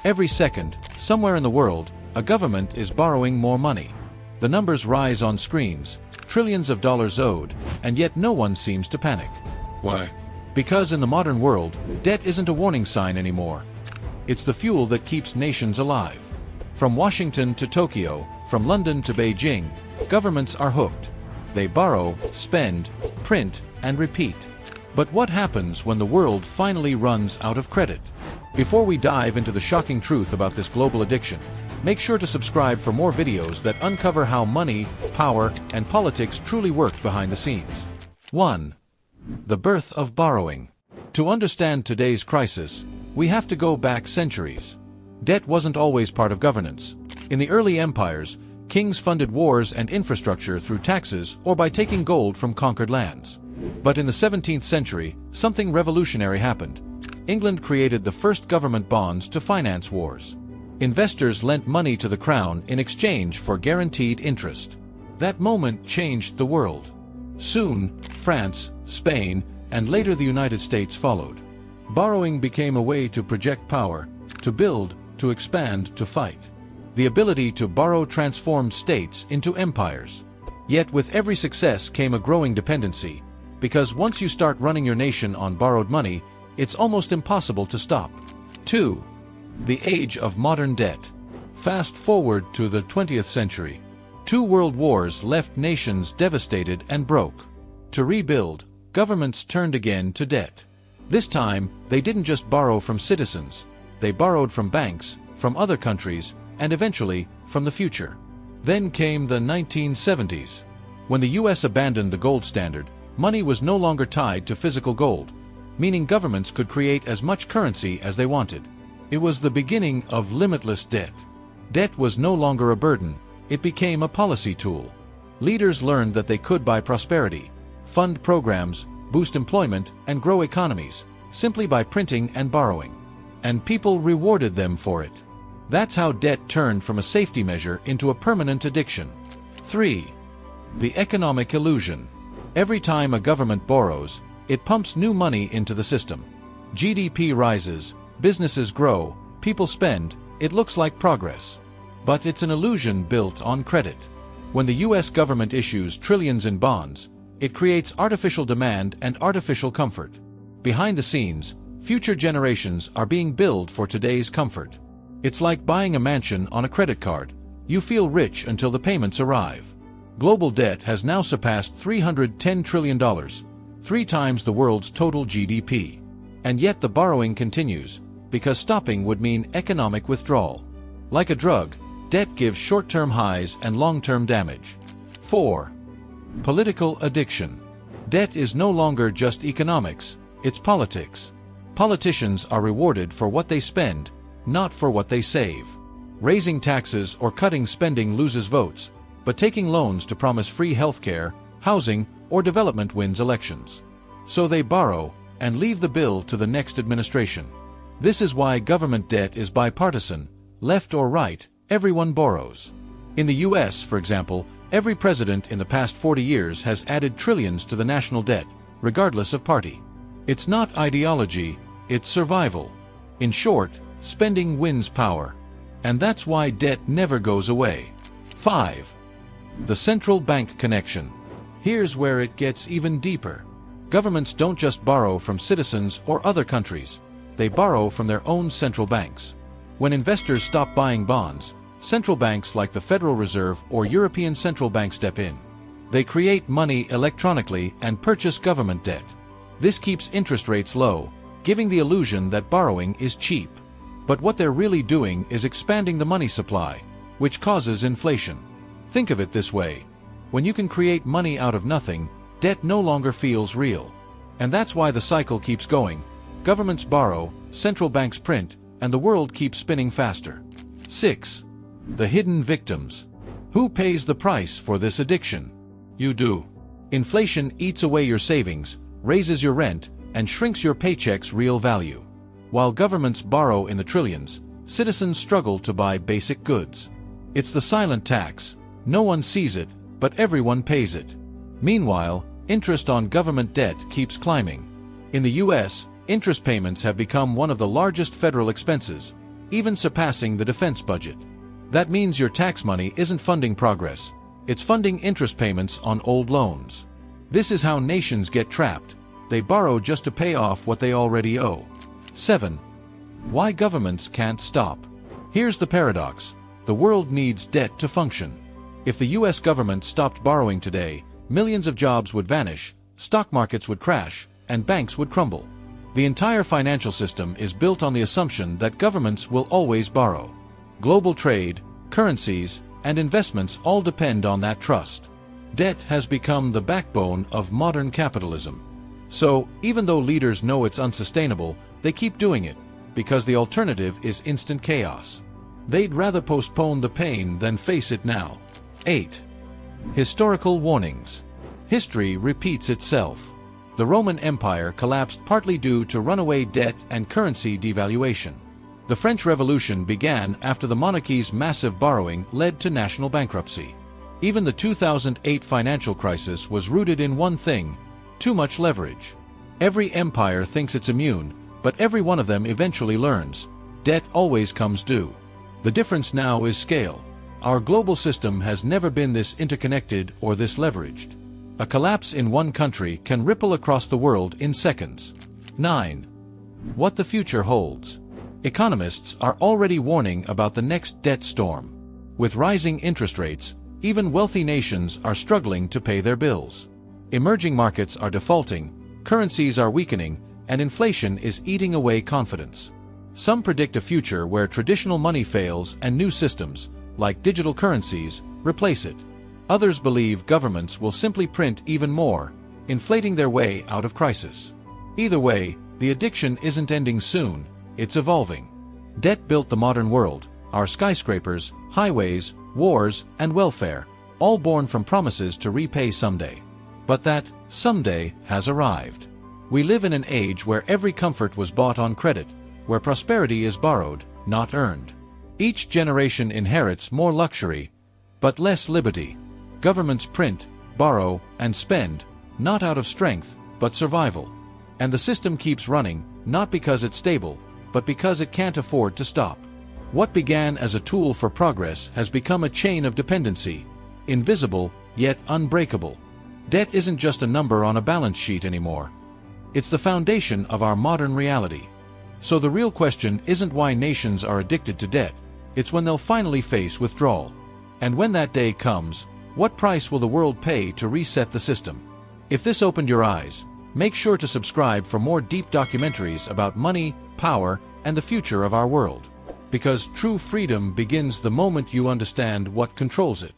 Every second, somewhere in the world, a government is borrowing more money. The numbers rise on screens, trillions of dollars owed, and yet no one seems to panic. Why? Because in the modern world, debt isn't a warning sign anymore. It's the fuel that keeps nations alive. From Washington to Tokyo, from London to Beijing, governments are hooked. They borrow, spend, print, and repeat. But what happens when the world finally runs out of credit? Before we dive into the shocking truth about this global addiction, make sure to subscribe for more videos that uncover how money, power, and politics truly work behind the scenes. 1. The birth of borrowing. To understand today's crisis, we have to go back centuries. Debt wasn't always part of governance. In the early empires, kings funded wars and infrastructure through taxes or by taking gold from conquered lands. But in the 17th century, something revolutionary happened. England created the first government bonds to finance wars. Investors lent money to the crown in exchange for guaranteed interest. That moment changed the world. Soon, France, Spain, and later the United States followed. Borrowing became a way to project power, to build, to expand, to fight. The ability to borrow transformed states into empires. Yet with every success came a growing dependency, because once you start running your nation on borrowed money, it's almost impossible to stop. 2. The age of modern debt. Fast forward to the 20th century. 2 world wars left nations devastated and broke. To rebuild, governments turned again to debt. This time, they didn't just borrow from citizens. They borrowed from banks, from other countries, and eventually, from the future. Then came the 1970s. When the US abandoned the gold standard, money was no longer tied to physical gold, meaning governments could create as much currency as they wanted. It was the beginning of limitless debt. Debt was no longer a burden, it became a policy tool. Leaders learned that they could buy prosperity, fund programs, boost employment, and grow economies, simply by printing and borrowing. And people rewarded them for it. That's how debt turned from a safety measure into a permanent addiction. 3. The economic illusion. Every time a government borrows, it pumps new money into the system. GDP rises, businesses grow, people spend, it looks like progress. But it's an illusion built on credit. When the US government issues trillions in bonds, it creates artificial demand and artificial comfort. Behind the scenes, future generations are being billed for today's comfort. It's like buying a mansion on a credit card. You feel rich until the payments arrive. Global debt has now surpassed $310 trillion, 3 times the world's total GDP. And yet the borrowing continues, because stopping would mean economic withdrawal. Like a drug, debt gives short-term highs and long-term damage. 4. Political addiction. Debt is no longer just economics, it's politics. Politicians are rewarded for what they spend, not for what they save. Raising taxes or cutting spending loses votes, but taking loans to promise free healthcare, housing, or development wins elections. So they borrow and leave the bill to the next administration. This is why government debt is bipartisan, left or right, everyone borrows. In the US, for example, every president in the past 40 years has added trillions to the national debt, regardless of party. It's not ideology, it's survival. In short, spending wins power. And that's why debt never goes away. 5. The central bank connection. Here's where it gets even deeper. Governments don't just borrow from citizens or other countries. They borrow from their own central banks. When investors stop buying bonds, central banks like the Federal Reserve or European Central Bank step in. They create money electronically and purchase government debt. This keeps interest rates low, giving the illusion that borrowing is cheap. But what they're really doing is expanding the money supply, which causes inflation. Think of it this way. When you can create money out of nothing, debt no longer feels real. And that's why the cycle keeps going. Governments borrow, central banks print, and the world keeps spinning faster. 6. The hidden victims. Who pays the price for this addiction? You do. Inflation eats away your savings, raises your rent, and shrinks your paycheck's real value. While governments borrow in the trillions, citizens struggle to buy basic goods. It's the silent tax. No one sees it, but everyone pays it. Meanwhile, interest on government debt keeps climbing. In the US, interest payments have become one of the largest federal expenses, even surpassing the defense budget. That means your tax money isn't funding progress, it's funding interest payments on old loans. This is how nations get trapped. They borrow just to pay off what they already owe. 7. Why governments can't stop. Here's the paradox. The world needs debt to function. If the US government stopped borrowing today, millions of jobs would vanish, stock markets would crash, and banks would crumble. The entire financial system is built on the assumption that governments will always borrow. Global trade, currencies, and investments all depend on that trust. Debt has become the backbone of modern capitalism. So, even though leaders know it's unsustainable, they keep doing it, because the alternative is instant chaos. They'd rather postpone the pain than face it now. 8. Historical warnings. History repeats itself. The Roman Empire collapsed partly due to runaway debt and currency devaluation. The French Revolution began after the monarchy's massive borrowing led to national bankruptcy. Even the 2008 financial crisis was rooted in one thing: too much leverage. Every empire thinks it's immune, but every one of them eventually learns. Debt always comes due. The difference now is scale. Our global system has never been this interconnected or this leveraged. A collapse in one country can ripple across the world in seconds. 9. What the future holds. Economists are already warning about the next debt storm. With rising interest rates, even wealthy nations are struggling to pay their bills. Emerging markets are defaulting, currencies are weakening, and inflation is eating away confidence. Some predict a future where traditional money fails and new systems, like digital currencies, replace it. Others believe governments will simply print even more, inflating their way out of crisis. Either way, the addiction isn't ending soon, it's evolving. Debt built the modern world, our skyscrapers, highways, wars, and welfare, all born from promises to repay someday. But that someday has arrived. We live in an age where every comfort was bought on credit, where prosperity is borrowed, not earned. Each generation inherits more luxury, but less liberty. Governments print, borrow, and spend, not out of strength, but survival. And the system keeps running, not because it's stable, but because it can't afford to stop. What began as a tool for progress has become a chain of dependency, invisible, yet unbreakable. Debt isn't just a number on a balance sheet anymore. It's the foundation of our modern reality. So the real question isn't why nations are addicted to debt, it's when they'll finally face withdrawal. And when that day comes, what price will the world pay to reset the system? If this opened your eyes, make sure to subscribe for more deep documentaries about money, power, and the future of our world. Because true freedom begins the moment you understand what controls it.